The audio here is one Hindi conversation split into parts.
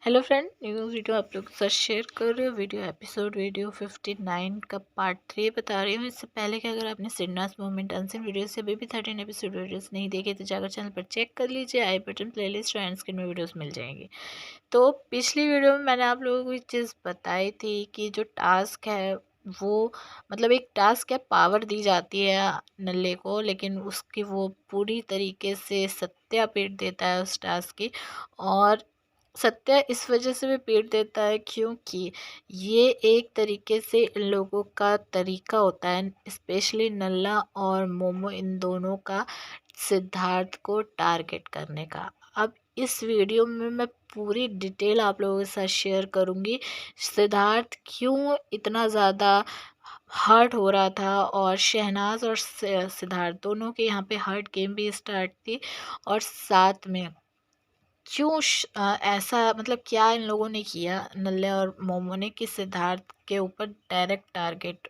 हेलो फ्रेंड, न्यू वीडियो आप लोग के साथ शेयर कर रही हूँ। वीडियो 59 का पार्ट 3 बता रही हूँ। इससे पहले कि अगर आपने सिडनास मूवमेंट अनसीन वीडियो से अभी भी 13 एपिसोड वीडियोस नहीं देखे तो जाकर चैनल पर चेक कर लीजिए। आई बटन प्लेलिस्ट और एंड स्क्रीन में वीडियोस मिल जाएंगी। तो पिछली वीडियो में मैंने आप लोगों को एक चीज़ बताई थी कि जो टास्क है वो मतलब एक टास्क है, पावर दी जाती है नल्ले को, लेकिन उसकी वो पूरी तरीके से सत्यापीठ देता है उस टास्क की। और सत्या इस वजह से भी पीट देता है क्योंकि ये एक तरीके से इन लोगों का तरीका होता है, स्पेशली नल्ला और मोमो, इन दोनों का सिद्धार्थ को टारगेट करने का। अब इस वीडियो में मैं पूरी डिटेल आप लोगों के साथ शेयर करूंगी। सिद्धार्थ क्यों इतना ज़्यादा हर्ट हो रहा था और शहनाज और सिद्धार्थ दोनों के यहाँ पे हर्ट गेम भी स्टार्ट थी। और साथ में क्यों ऐसा मतलब क्या इन लोगों ने किया, नल्ले और मोमो ने, कि सिद्धार्थ के ऊपर डायरेक्ट टारगेट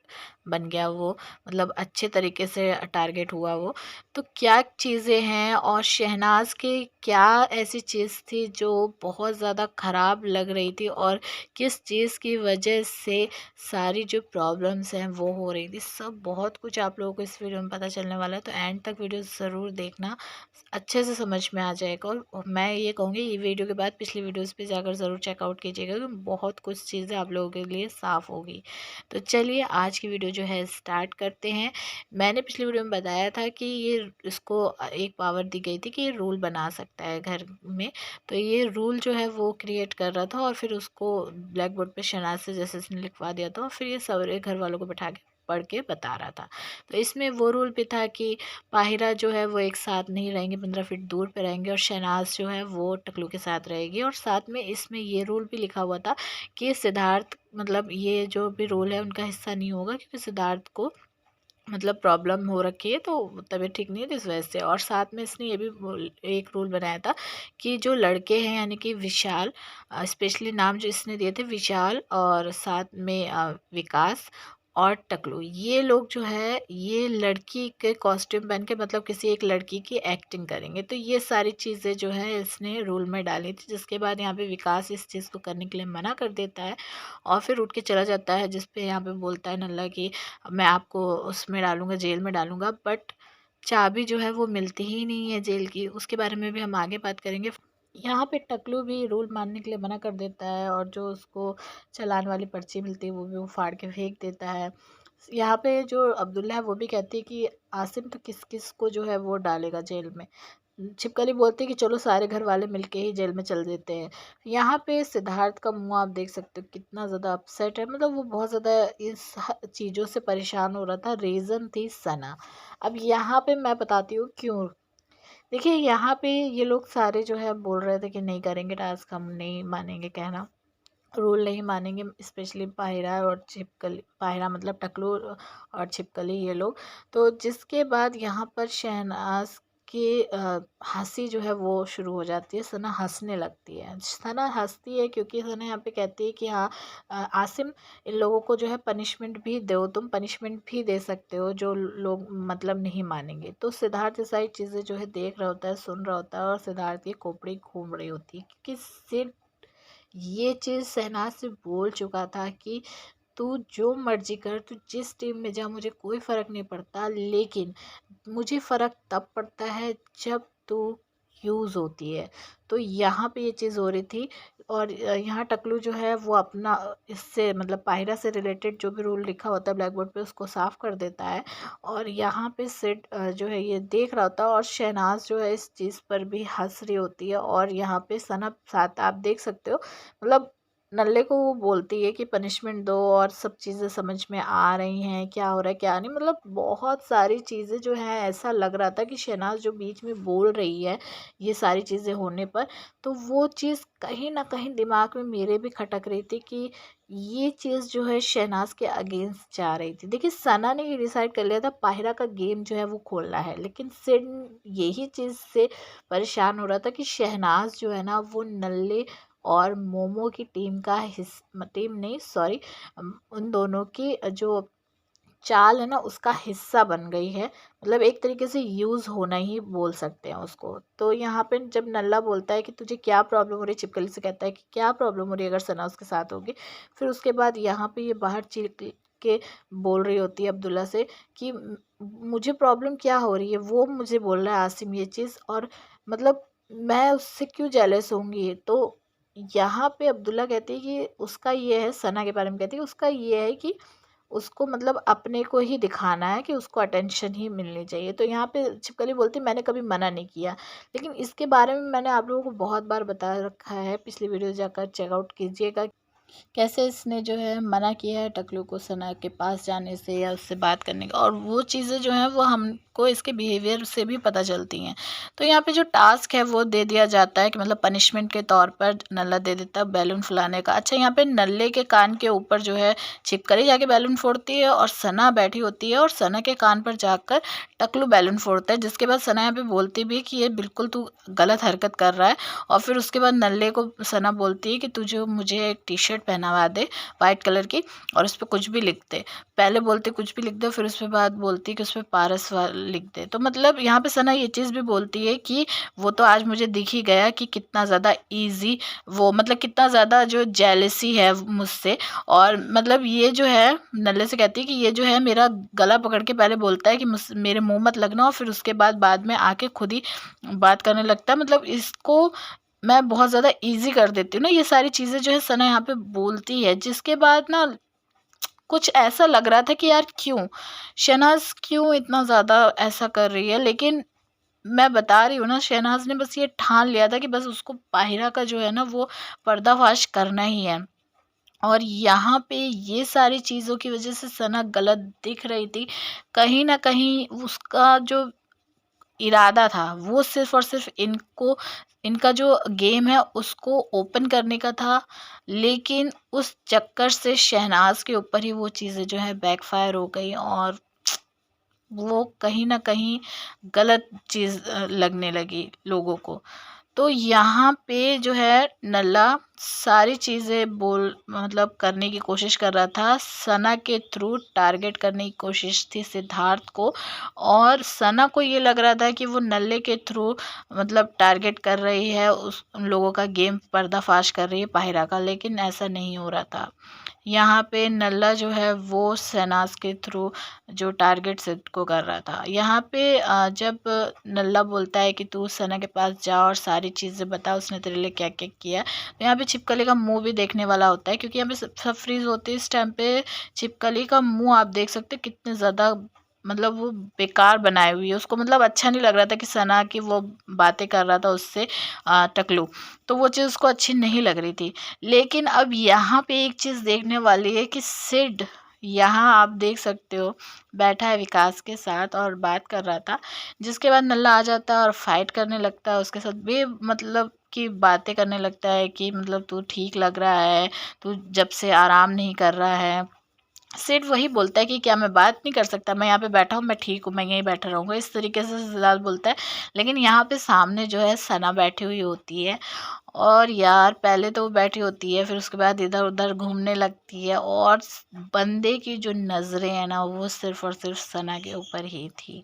बन गया वो, मतलब अच्छे तरीके से टारगेट हुआ वो। तो क्या चीज़ें हैं और शहनाज के क्या ऐसी चीज़ थी जो बहुत ज़्यादा ख़राब लग रही थी और किस चीज़ की वजह से सारी जो प्रॉब्लम्स हैं वो हो रही थी, सब बहुत कुछ आप लोगों को इस वीडियो में पता चलने वाला है। तो एंड तक वीडियो ज़रूर देखना, अच्छे से समझ में आ जाएगा। और मैं ये कहूँगी ये वीडियो के बाद पिछली वीडियोस पे जाकर ज़रूर चेकआउट कीजिएगा क्योंकि बहुत कुछ चीज़ें आप लोगों के लिए साफ़ होगी। तो चलिए आज की वीडियो जो है स्टार्ट करते हैं। मैंने पिछली वीडियो में बताया था कि ये इसको एक पावर दी गई थी कि ये रूल बना सकता है घर में। तो ये रूल जो है वो क्रिएट कर रहा था और फिर उसको ब्लैक बोर्ड पर शनाज से जैसे उसने लिखवा दिया था और फिर ये सारे घर वालों को बैठा के पढ़ के बता रहा था। तो इसमें वो रूल भी था कि पाहिरा जो है वो एक साथ नहीं रहेंगे, 15 फीट दूर पे रहेंगे, और शहनाज जो है वो टकलू के साथ रहेगी। और साथ में इसमें ये रूल भी लिखा हुआ था कि सिद्धार्थ मतलब ये जो भी रूल है उनका हिस्सा नहीं होगा क्योंकि सिद्धार्थ को मतलब प्रॉब्लम हो रखी है, तो तबीयत ठीक नहीं है, तो इस वजह से। और साथ में इसने ये भी एक रूल बनाया था कि जो लड़के हैं यानी कि विशाल, स्पेशली नाम जो इसने दिए थे विशाल, और साथ में विकास और टकलू, ये लोग जो है ये लड़की के कॉस्ट्यूम पहन के मतलब किसी एक लड़की की एक्टिंग करेंगे। तो ये सारी चीज़ें जो है इसने रूल में डाली थी, जिसके बाद यहाँ पे विकास इस चीज़ को करने के लिए मना कर देता है और फिर उठ के चला जाता है, जिसपे यहाँ पे बोलता है नल्ला कि मैं आपको उसमें डालूंगा, जेल में डालूंगा। बट चाबी जो है वो मिलती ही नहीं है जेल की, उसके बारे में भी हम आगे बात करेंगे। यहाँ पे टकलू भी रूल मानने के लिए मना कर देता है और जो उसको चालान वाली पर्ची मिलती है वो भी वो फाड़ के फेंक देता है। यहाँ पे जो अब्दुल्ला है वो भी कहती है कि आसिम तो किस किस को जो है वो डालेगा जेल में। छिपकली बोलती है कि चलो सारे घर वाले मिलके ही जेल में चल देते हैं। यहाँ पे सिद्धार्थ का मुंह आप देख सकते हो कितना ज़्यादा अपसेट है, मतलब वो बहुत ज़्यादा इस चीज़ों से परेशान हो रहा था। रीज़न थी सना। अब यहाँ पे मैं बताती हूँ क्यों। देखिए यहाँ पे ये लोग सारे जो है बोल रहे थे कि नहीं करेंगे टास्क, हम नहीं मानेंगे कहना, रूल नहीं मानेंगे, स्पेशली पाहिरा और छिपकली, पाहिरा मतलब टकलू और छिपकली ये लोग। तो जिसके बाद यहाँ पर शहनाज की हंसी जो है वो शुरू हो जाती है, सना हंसने लगती है। सना हंसती है क्योंकि सना यहाँ पे कहती है कि हाँ आसिम, इन लोगों को जो है पनिशमेंट भी दो, तुम पनिशमेंट भी दे सकते हो जो लोग मतलब नहीं मानेंगे। तो सिद्धार्थ ये सारी चीज़ें जो है देख रहा होता है, सुन रहा होता है, और सिद्धार्थ की खोपड़ी घूम रही होती है क्योंकि सिर्फ ये चीज़ शहनाज से बोल चुका था कि तू जो मर्जी कर, तू जिस टीम में जा, मुझे कोई फ़र्क नहीं पड़ता, लेकिन मुझे फ़र्क तब पड़ता है जब तू यूज़ होती है। तो यहाँ पे ये चीज़ हो रही थी। और यहाँ टकलू जो है वो अपना इससे मतलब पाहिरा से रिलेटेड जो भी रूल लिखा होता है ब्लैक बोर्ड पे उसको साफ़ कर देता है। और यहाँ पे सिड जो है ये देख रहा होता है और शहनाज जो है इस चीज़ पर भी हंस रही होती है। और यहाँ पे सनब साथ आप देख सकते हो, मतलब नल्ले को वो बोलती है कि पनिशमेंट दो और सब चीज़ें समझ में आ रही हैं, क्या हो रहा है क्या नहीं, मतलब बहुत सारी चीज़ें जो हैं ऐसा लग रहा था कि शहनाज जो बीच में बोल रही है ये सारी चीज़ें होने पर, तो वो चीज़ कहीं ना कहीं दिमाग में मेरे भी खटक रही थी कि ये चीज़ जो है शहनाज के अगेंस्ट जा रही थी। देखिए सना ने ये डिसाइड कर लिया था पाहिरा का गेम जो है वो खोलना है, लेकिन सिड यही चीज़ से परेशान हो रहा था कि शहनाज जो है ना वो नल्ले और मोमो की टीम का टीम नहीं, सॉरी, उन दोनों की जो चाल है ना उसका हिस्सा बन गई है, मतलब एक तरीके से यूज़ होना ही बोल सकते हैं उसको। तो यहाँ पे जब नल्ला बोलता है कि तुझे क्या प्रॉब्लम हो रही है, छिपकली से कहता है कि क्या प्रॉब्लम हो रही है अगर सना उसके साथ होगी। फिर उसके बाद यहाँ पे ये बाहर चीख के बोल रही होती है अब्दुल्ला से कि मुझे प्रॉब्लम क्या हो रही है, वो मुझे बोल रहा है आसिम ये चीज़, और मतलब मैं उससे क्यों जेलस होंगी। तो यहाँ पे अब्दुल्ला कहती है कि उसका ये है, सना के बारे में कहती है उसका ये है कि उसको मतलब अपने को ही दिखाना है कि उसको अटेंशन ही मिलनी चाहिए। तो यहाँ पे छिपकली बोलती मैंने कभी मना नहीं किया, लेकिन इसके बारे में मैंने आप लोगों को बहुत बार बता रखा है, पिछली वीडियो जाकर चेकआउट कीजिएगा कैसे इसने जो है मना किया है टकलू को सना के पास जाने से या उससे बात करने का, और वो चीज़ें जो हैं वो हमको इसके बिहेवियर से भी पता चलती हैं। तो यहाँ पे जो टास्क है वो दे दिया जाता है कि मतलब पनिशमेंट के तौर पर नल्ला दे देता है बैलून फुलाने का। अच्छा, यहाँ पे नल्ले के कान के ऊपर जो है छिपकली जाके बैलून फोड़ती है और सना बैठी होती है और सना के कान पर जाकर टकलू बैलून फोड़ता है, जिसके बाद सना यहाँ पे बोलती भी कि ये बिल्कुल तू गलत हरकत कर रहा है। और फिर उसके बाद नल्ले को सना बोलती है कि तुझे मुझे एक टी शर्ट पहनावा दे वाइट कलर की और उस पर कुछ भी लिख दे। पहले बोलते कुछ भी लिख दे, फिर उस पर बाद बोलती कि उस पर पारस लिख दे। तो मतलब यहाँ पे सना ये चीज़ भी बोलती है कि वो तो आज मुझे दिख ही गया कि कितना ज़्यादा ईजी वो मतलब कितना ज़्यादा जो जेलसी है मुझसे। और मतलब ये जो है नल्ले से कहती है कि ये जो है मेरा गला पकड़ के पहले बोलता है कि मेरे मुंह मत लगना, और फिर उसके बाद में आके खुद ही बात करने लगता है। मतलब इसको मैं बहुत ज़्यादा ईज़ी कर देती हूँ ना, ये सारी चीज़ें जो है सना यहाँ पे बोलती है, जिसके बाद ना कुछ ऐसा लग रहा था कि यार क्यों शहनाज क्यों इतना ज़्यादा ऐसा कर रही है। लेकिन मैं बता रही हूँ ना, शहनाज ने बस ये ठान लिया था कि बस उसको बाहिरा का जो है ना वो पर्दाफाश करना ही है। और यहाँ पे ये सारी चीज़ों की वजह से सना गलत दिख रही थी। कहीं न कहीं उसका जो इरादा था वो सिर्फ़ और सिर्फ़ इनका जो गेम है उसको ओपन करने का था। लेकिन उस चक्कर से शहनाज़ के ऊपर ही वो चीज़ें जो है बैकफ़ायर हो गई और वो कहीं न कहीं गलत चीज़ लगने लगी लोगों को। तो यहाँ पे जो है नल्ला सारी चीज़ें बोल मतलब करने की कोशिश कर रहा था, सना के थ्रू टारगेट करने की कोशिश थी सिद्धार्थ को, और सना को ये लग रहा था कि वो नल्ले के थ्रू मतलब टारगेट कर रही है, उन लोगों का गेम पर्दाफाश कर रही है पाहिरा का, लेकिन ऐसा नहीं हो रहा था। यहाँ पे नल्ला जो है वो शहनाज के थ्रू जो टारगेट सिद्ध को कर रहा था। यहाँ पे जब नल्ला बोलता है कि तू सना के पास जा और सारी चीज़ें बता उसने तेरे लिए क्या क्या किया, तो यहाँ पे छिपकली का मुंह भी देखने वाला होता है, क्योंकि यहाँ पे सब फ्रीज होते हैं। इस टाइम पे छिपकली का मुंह आप देख सकते हैं कितने ज़्यादा मतलब वो बेकार बनाई हुई है, उसको मतलब अच्छा नहीं लग रहा था कि सना की वो बातें कर रहा था उससे टकलू, तो वो चीज़ उसको अच्छी नहीं लग रही थी। लेकिन अब यहाँ पे एक चीज़ देखने वाली है कि सिड यहाँ आप देख सकते हो बैठा है विकास के साथ और बात कर रहा था, जिसके बाद नल्ला आ जाता है और फाइट करने लगता है उसके साथ भी, मतलब कि बातें करने लगता है कि मतलब तू ठीक लग रहा है, तू जब से आराम नहीं कर रहा है। सिड वही बोलता है कि क्या मैं बात नहीं कर सकता, मैं यहाँ पे बैठा हूँ, मैं ठीक हूँ, मैं यहीं बैठा रहूँगा, इस तरीके से सिद्धार्थ बोलता है। लेकिन यहाँ पे सामने जो है सना बैठी हुई होती है, और यार पहले तो वो बैठी होती है, फिर उसके बाद इधर उधर घूमने लगती है, और बंदे की जो नज़रें हैं ना वो सिर्फ और सिर्फ सना के ऊपर ही थी।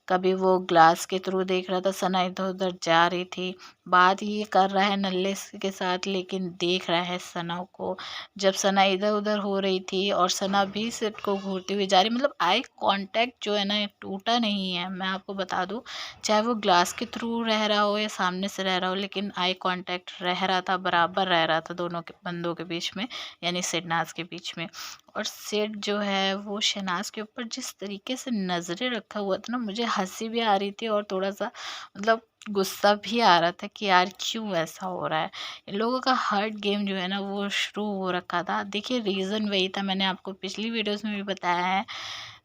कभी वो ग्लास के थ्रू देख रहा था, सना इधर उधर जा रही थी, बात ये कर रहा है नल्ले के साथ लेकिन देख रहा है सना को। जब सना इधर उधर हो रही थी और सना भी सिट को घूरती हुई जा रही, मतलब आई कांटेक्ट जो है ना टूटा नहीं है, मैं आपको बता दूं, चाहे वो ग्लास के थ्रू रह रहा हो या सामने से रह रहा हो, लेकिन आई कांटेक्ट रह रहा था, बराबर रह रहा था दोनों के बंदों के बीच में, यानी शहनाज के बीच में। और सेठ जो है वो शहनाज के ऊपर जिस तरीके से नज़रें रखा हुआ था ना, मुझे हंसी भी आ रही थी और थोड़ा सा मतलब गुस्सा भी आ रहा था कि यार क्यों ऐसा हो रहा है। इन लोगों का हर्ट गेम जो है ना वो शुरू हो रखा था। देखिए रीज़न वही था, मैंने आपको पिछली वीडियोस में भी बताया है,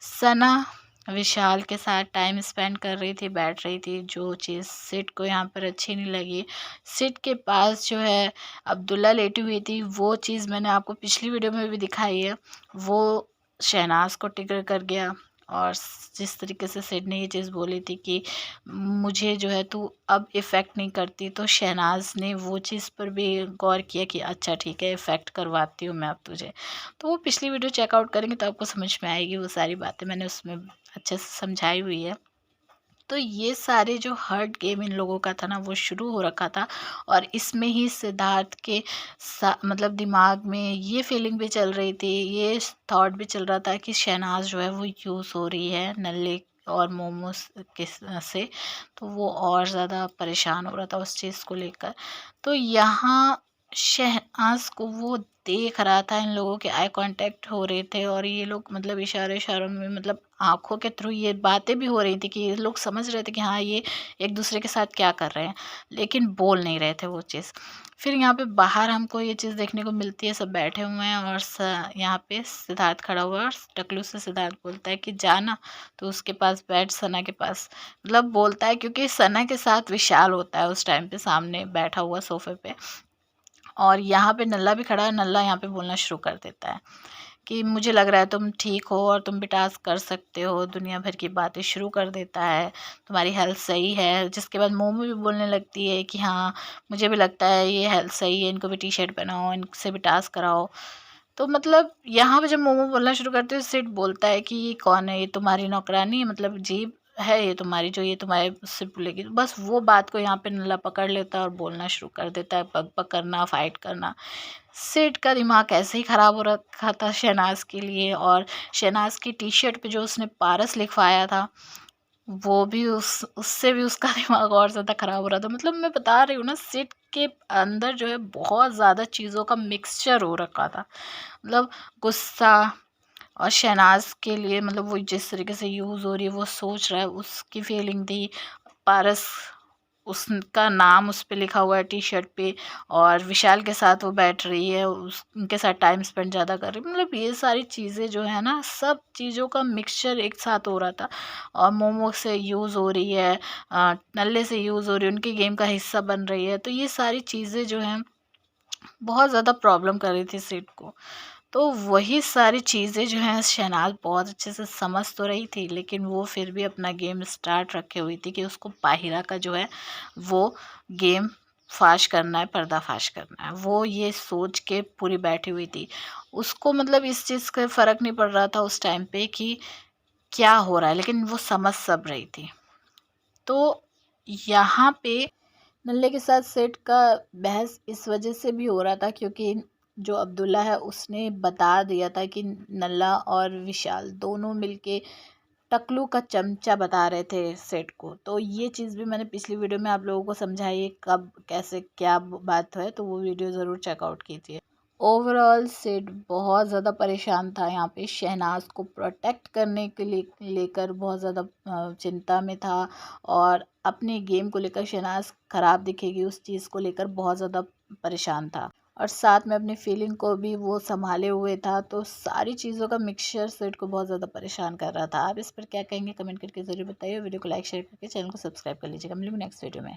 सना विशाल के साथ टाइम स्पेंड कर रही थी, बैठ रही थी, जो चीज़ सिड को यहाँ पर अच्छी नहीं लगी। सिड के पास जो है अब्दुल्ला लेटी हुई थी, वो चीज़ मैंने आपको पिछली वीडियो में भी दिखाई है, वो शहनाज को ट्रिगर कर गया। और जिस तरीके से सिड ने ये चीज़ बोली थी कि मुझे जो है तू अब इफ़ेक्ट नहीं करती, तो शहनाज ने वो चीज़ पर भी गौर किया कि अच्छा ठीक है, इफ़ेक्ट करवाती हूँ मैं अब तुझे। तो वो पिछली वीडियो चेकआउट करेंगे तो आपको समझ में आएगी, वो सारी बातें मैंने उसमें अच्छे से समझाई हुई है। तो ये सारे जो हर्ट गेम इन लोगों का था ना, वो शुरू हो रखा था और इसमें ही सिद्धार्थ के मतलब दिमाग में ये फीलिंग भी चल रही थी, ये थॉट भी चल रहा था कि शहनाज जो है वो यूज़ हो रही है नल्ले और मोमोज के से। तो वो और ज़्यादा परेशान हो रहा था उस चीज़ को लेकर। तो यहाँ शहनाज को वो देख रहा था, इन लोगों के आई कांटेक्ट हो रहे थे और ये लोग मतलब इशारे इशारों में, मतलब आँखों के थ्रू ये बातें भी हो रही थी कि ये लोग समझ रहे थे कि हाँ, ये एक दूसरे के साथ क्या कर रहे हैं, लेकिन बोल नहीं रहे थे वो चीज़। फिर यहाँ पे बाहर हमको ये चीज़ देखने को मिलती है, सब बैठे हुए हैं और यहाँ पे सिद्धार्थ खड़ा हुआ है और टकलू से सिद्धार्थ बोलता है कि जाना, तो उसके पास बैठ, सना के पास। मतलब बोलता है क्योंकि सना के साथ विशाल होता है उस टाइम पे सामने बैठा हुआ सोफे पे। और यहाँ पे नल्ला भी खड़ा है। नल्ला यहाँ पे बोलना शुरू कर देता है कि मुझे लग रहा है तुम ठीक हो और तुम भी टास्क कर सकते हो, दुनिया भर की बातें शुरू कर देता है, तुम्हारी हेल्थ सही है। जिसके बाद मोमो भी बोलने लगती है कि हाँ, मुझे भी लगता है ये हेल्थ सही है, इनको भी टी शर्ट पहनाओ, इनसे भी टास्क कराओ। तो मतलब यहाँ पे जब मोमो बोलना शुरू करते हैं, सिड बोलता है कि ये कौन है, ये तुम्हारी नौकरानी है, मतलब जीभ है ये तुम्हारी, जो ये तुम्हारे उससे बोलेगी। तो बस वो बात को यहाँ पे नल्ला पकड़ लेता है और बोलना शुरू कर देता है, पग पग करना, फाइट करना। सिड का दिमाग ऐसे ही ख़राब हो रखा था शहनाज के लिए, और शहनाज की टी शर्ट पे जो उसने पारस लिखवाया था, वो भी उससे भी उसका दिमाग और ज़्यादा ख़राब हो रहा था। मतलब मैं बता रही हूँ ना, सिड के अंदर जो है बहुत ज़्यादा चीज़ों का मिक्सचर हो रखा था। मतलब गुस्सा, और शहनाज के लिए मतलब वो जिस तरीके से यूज़ हो रही है, वो सोच रहा है, उसकी फीलिंग थी। पारस, उसका नाम उस पे लिखा हुआ है टी शर्ट पे, और विशाल के साथ वो बैठ रही है, उनके साथ टाइम स्पेंड ज़्यादा कर रही है। मतलब ये सारी चीज़ें जो है ना, सब चीज़ों का मिक्सचर एक साथ हो रहा था। और मोमो से यूज़ हो रही है, नल्ले से यूज़ हो रही है, उनकी गेम का हिस्सा बन रही है। तो ये सारी चीज़ें जो हैं बहुत ज़्यादा प्रॉब्लम कर रही थी सिड को। तो वही सारी चीज़ें जो हैं शहनाज बहुत अच्छे से समझ तो रही थी, लेकिन वो फिर भी अपना गेम स्टार्ट रखे हुई थी कि उसको बाहिरा का जो है वो गेम फाश करना है, पर्दाफाश करना है। वो ये सोच के पूरी बैठी हुई थी। उसको मतलब इस चीज़ का फ़र्क नहीं पड़ रहा था उस टाइम पे कि क्या हो रहा है, लेकिन वो समझ सब रही थी। तो यहाँ पे नल्ले के साथ सेठ का बहस इस वजह से भी हो रहा था क्योंकि जो अब्दुल्ला है उसने बता दिया था कि नल्ला और विशाल दोनों मिलके टकलू का चमचा बता रहे थे सेठ को। तो ये चीज़ भी मैंने पिछली वीडियो में आप लोगों को समझाई है, कब कैसे क्या बात है, तो वो वीडियो ज़रूर चेकआउट कीजिए। ओवरऑल सिड बहुत ज़्यादा परेशान था यहाँ पे, शहनाज को प्रोटेक्ट करने के लिए लेकर बहुत ज़्यादा चिंता में था, और अपनी गेम को लेकर शहनाज ख़राब दिखेगी उस चीज़ को लेकर बहुत ज़्यादा परेशान था, और साथ में अपनी फीलिंग को भी वो संभाले हुए था। तो सारी चीज़ों का मिक्सचर सिड को बहुत ज़्यादा परेशान कर रहा था। आप इस पर क्या कहेंगे, कमेंट करके ज़रूर बताइए। वीडियो को लाइक शेयर करके चैनल को सब्सक्राइब कर लीजिएगा। मिलेंगे नेक्स्ट वीडियो में।